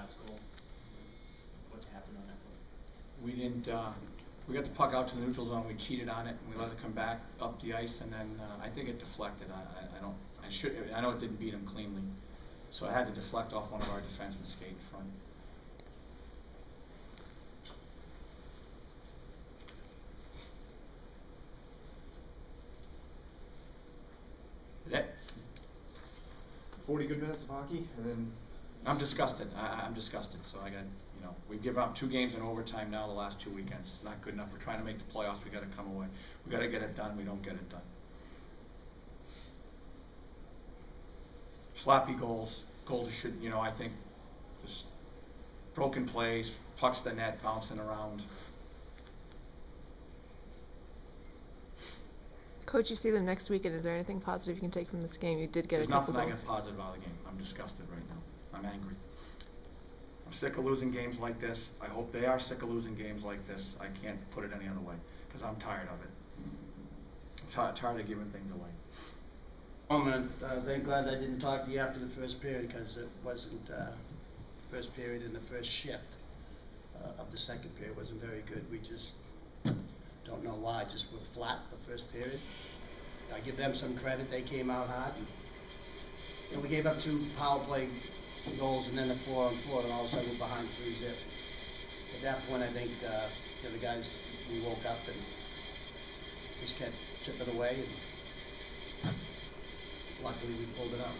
last goal. What's happened on that one? We didn't. We got the puck out to the neutral zone. We cheated on it, and we let it come back up the ice, and then I think it deflected. I know it didn't beat him cleanly, so I had to deflect off one of our defensemen skate in front. Yeah. 40 good minutes of hockey, and then I'm disgusted. I'm disgusted. So we've given up 2 games in overtime now the last 2 weekends. It's not good enough. We're trying to make the playoffs. We got to come away. We got to get it done. We don't get it done. Sloppy goals. Goals that should, I think, just broken plays, pucks to the net, bouncing around. Coach, you see them next week, and is there anything positive you can take from this game? You did get There's a couple nothing goals. I get positive out of the game. I'm disgusted right now. I'm angry. I'm sick of losing games like this. I hope they are sick of losing games like this. I can't put it any other way because I'm tired of it. I'm tired of giving things away. Oh man, thank God I didn't talk to you after the first period because it wasn't first period and the first shift of the second period wasn't very good. We just don't know why. Just were flat the first period. I give them some credit. They came out hard. And we gave up 2 power play goals and then a 4-on-4, and all of a sudden we're behind 3-0. At that point, I think the guys, we woke up and just kept chipping away, and luckily we pulled it out.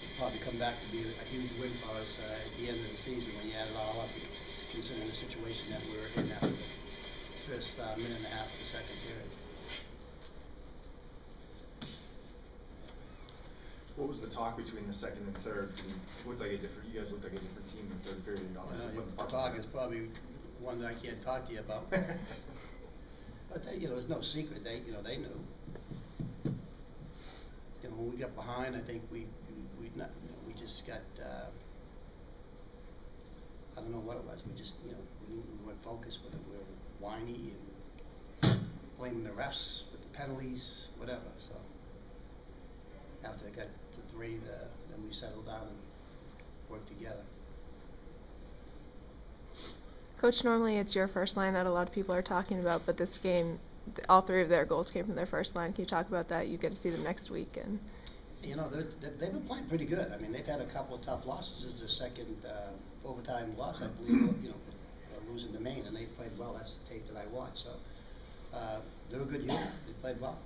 It'll probably come back to be a huge win for us at the end of the season when you add it all up, considering the situation that we were in after the first minute and a half of the second period. what was the talk between the second and third? It looked like a different. You guys looked like a different team in the third period. The talk is probably one that I can't talk to you about. But they, it's no secret. They knew. When we got behind, I think we just got. I don't know what it was. We just, we weren't focused with it. We were whiny and blaming the refs with the penalties, whatever. So after it got to 3, then we settled down and worked together. Coach, normally it's your first line that a lot of people are talking about, but this game, all 3 of their goals came from their first line. Can you talk about that? You get to see them next week. And they've been playing pretty good. I mean, they've had a couple of tough losses. This is their second overtime loss, I believe, losing to Maine, and they played well. That's the tape that I watched. So they're a good unit. They played well.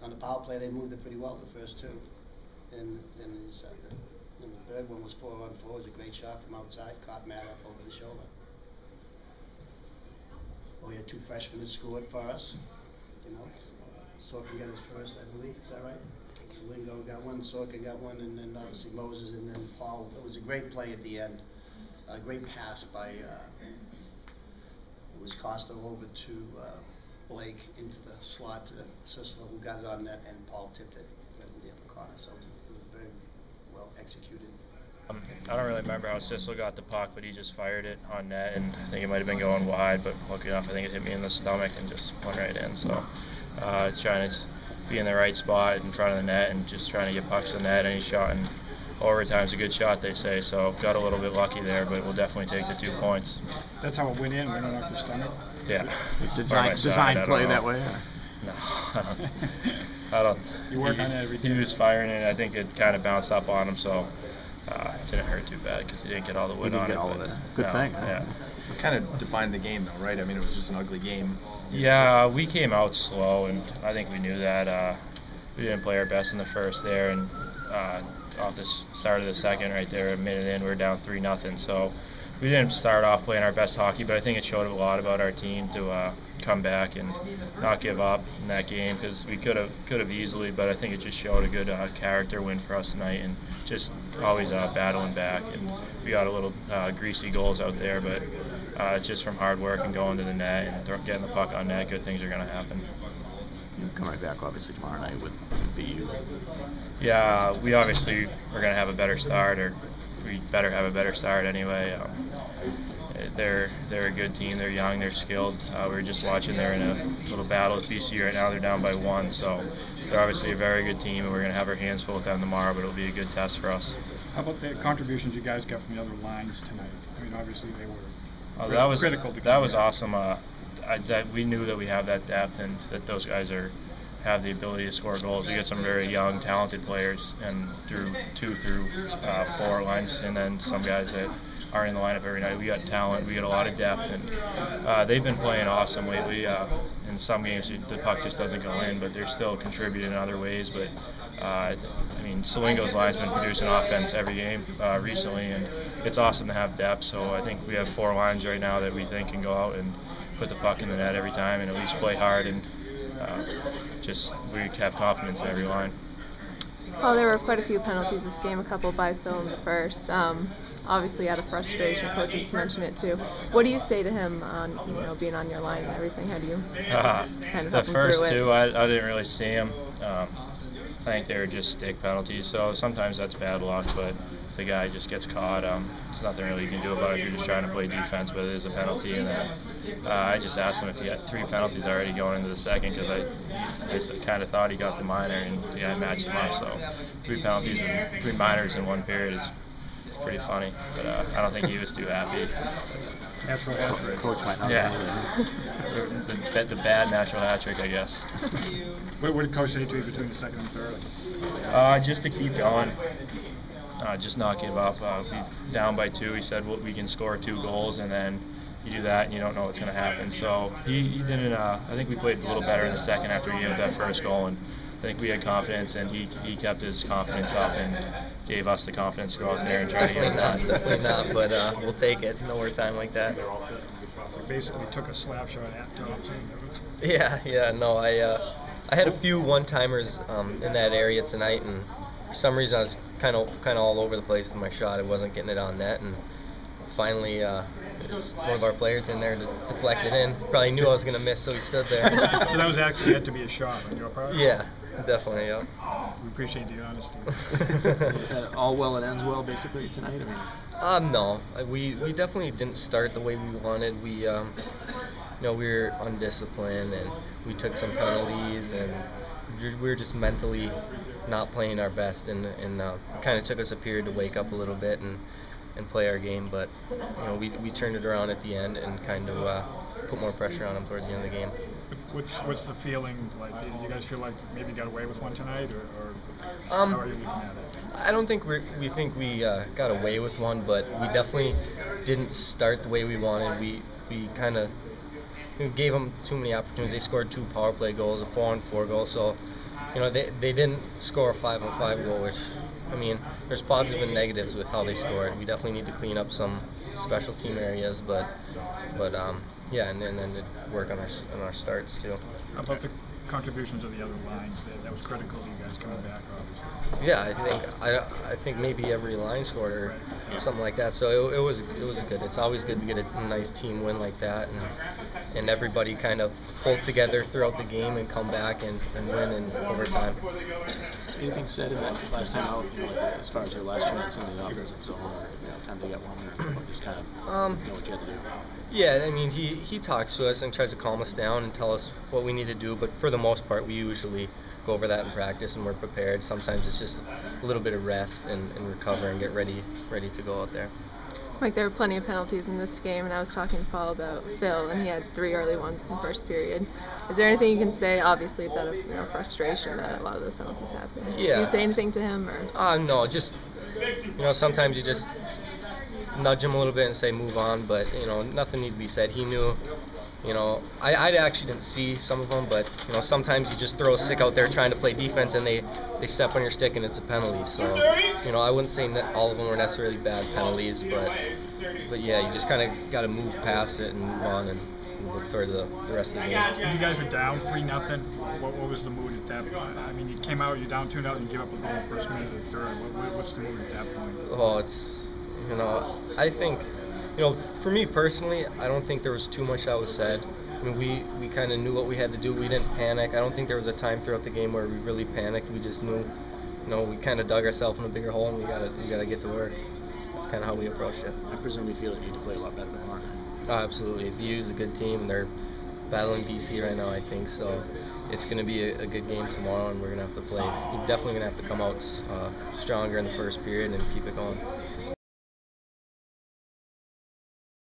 On the power play, they moved it pretty well, the first 2. And then the third one was 4-on-4. It was a great shot from outside. Caught Matt up over the shoulder. Well, we had 2 freshmen that scored for us. Sorkin got his first, I believe. Is that right? Lingo got one, Sorkin got one, and then obviously Moses, and then Paul. It was a great play at the end. A great pass by, it was Costa over to Blake into the slot to Sislo, who got it on net, and Paul tipped it right in the upper corner. So it was very well executed. I don't really remember how Sislo got the puck, but he just fired it on net, and I think it might have been going wide, but lucky enough, I think it hit me in the stomach and just went right in. So trying to be in the right spot in front of the net and just trying to get pucks in the net. Any shot in overtime's a good shot, they say. So got a little bit lucky there, but we'll definitely take the 2 points. That's how it went in, went off your stomach? Yeah. Design play that way? No, I don't. You work on it every day. He was firing it. I think it kind of bounced up on him, so it didn't hurt too bad because he didn't get all the wood on it. All of it. Good thing. Yeah. It kind of defined the game, though, right? I mean, it was just an ugly game. Yeah, we came out slow, and I think we knew that. We didn't play our best in the first there, and off the start of the second right there, a minute in, we were down 3-0. So we didn't start off playing our best hockey, but I think it showed a lot about our team to come back and not give up in that game, because we could have easily, but I think it just showed a good character win for us tonight, and just always battling back. And we got a little greasy goals out there, but it's just from hard work and going to the net and getting the puck on net. Good things are going to happen. You'll come right back, obviously, tomorrow night with BU. Yeah, we obviously are going to have a better start, or we better have a better start anyway. they're a good team. They're young. They're skilled. We were just watching. They're in a little battle with BC right now. They're down by 1, so they're obviously a very good team, and we're going to have our hands full with them tomorrow. But it'll be a good test for us. How about the contributions you guys got from the other lines tonight? I mean, obviously they were That was critical. That was awesome. We knew that we have that depth and that those guys have the ability to score goals. We get some very young, talented players, and through 2 through 4 lines, and then some guys that aren't in the lineup every night. We got talent. We got a lot of depth, and they've been playing awesome lately. In some games, the puck just doesn't go in, but they're still contributing in other ways. But I mean, Salingo's line's been producing offense every game recently, and it's awesome to have depth. So I think we have 4 lines right now that we think can go out and put the puck in the net every time, and at least play hard, and we have confidence in every line. Well, there were quite a few penalties this game, a couple by Phil in the first. Obviously out of frustration, coaches mentioned it too. What do you say to him on being on your line and everything? How do you kind of help him through it? The first 2, I didn't really see him. I think they were just stick penalties, so sometimes that's bad luck, but if the guy just gets caught, there's nothing really you can do about it if you're just trying to play defense, but it is a penalty. And then I just asked him if he had 3 penalties already going into the second, because I kind of thought he got the minor, and the guy matched him up. So 3 penalties and 3 minors in 1 period is pretty funny, but I don't think he was too happy. Natural hat trick. Coach might not. Yeah, the bad natural hat trick, I guess. What did Coach say to you between the second and third? Just to keep going, just not give up. We're down by 2. He said we can score 2 goals, and then you do that and you don't know what's going to happen. So he didn't. I think we played a little better in the second after he gave up that first goal, and I think we had confidence, and he kept his confidence up and gave us the confidence to go out there and try to get it done. Definitely not, but we'll take it. No overtime like that. We basically took a slap shot at Thompson. Yeah, no, I had a few one-timers in that area tonight, and for some reason I was kind of all over the place with my shot. I wasn't getting it on net, and finally there's one of our players in there to deflect it in. Probably knew I was going to miss, so he stood there. So that was actually had to be a shot on your part? Yeah, definitely, yeah. We appreciate the honesty. So is that all well and ends well basically tonight? No, we definitely didn't start the way we wanted. We we were undisciplined, and we took some penalties, and we were just mentally not playing our best, and it kind of took us a period to wake up a little bit and play our game. But we turned it around at the end and kind of put more pressure on them towards the end of the game. What's the feeling like? Do you guys feel like maybe got away with one tonight, or how are you looking at it? I don't think we think we got away with one, but we definitely didn't start the way we wanted. We kind of gave them too many opportunities. They scored 2 power play goals, a 4-on-4 goal, so they didn't score a 5-on-5 goal, which, I mean, there's positive and negatives with how they scored. We definitely need to clean up some special team areas, but yeah, and then work on our starts too. How about the contributions of the other lines? That was critical to you guys coming back, obviously. Yeah, I think maybe every line scored or something like that. So it was good. It's always good to get a nice team win like that, and everybody kind of pull together throughout the game and come back and win in overtime. Anything said in that last time out, as far as your last chance in the offensive zone, or time to get one, or just kind of know what you had to do? Yeah, I mean, he talks to us and tries to calm us down and tell us what we need to do, but for the most part, we usually go over that in practice and we're prepared. Sometimes it's just a little bit of rest and recover and get ready to go out there. Mike, there were plenty of penalties in this game, and I was talking to Paul about Phil, and he had 3 early ones in the first period. Is there anything you can say? Obviously, it's out of frustration that a lot of those penalties happen. Yeah. Do you say anything to him, or? No, just sometimes you just nudge him a little bit and say move on, but nothing need to be said. He knew. I actually didn't see some of them, but sometimes you just throw a stick out there trying to play defense, and they step on your stick and it's a penalty. So I wouldn't say all of them were necessarily bad penalties, but yeah, you just kind of got to move past it and move on and look toward the rest of the game. When you guys were down 3-0, what was the mood at that point? I mean, you came out, you're down 2-0, you give up a goal in the first minute of the third. What's the mood at that point? Oh, it's I think. For me personally, I don't think there was too much that was said. I mean, we kind of knew what we had to do. We didn't panic. I don't think there was a time throughout the game where we really panicked. We just knew, we kind of dug ourselves in a bigger hole, and we gotta get to work. that's kind of how we approached it. I presume you feel you need to play a lot better tomorrow. Absolutely. BU is a good team, and they're battling BC right now, I think. So it's going to be a good game tomorrow, and we're going to have to play. We're definitely going to have to come out stronger in the first period and keep it going.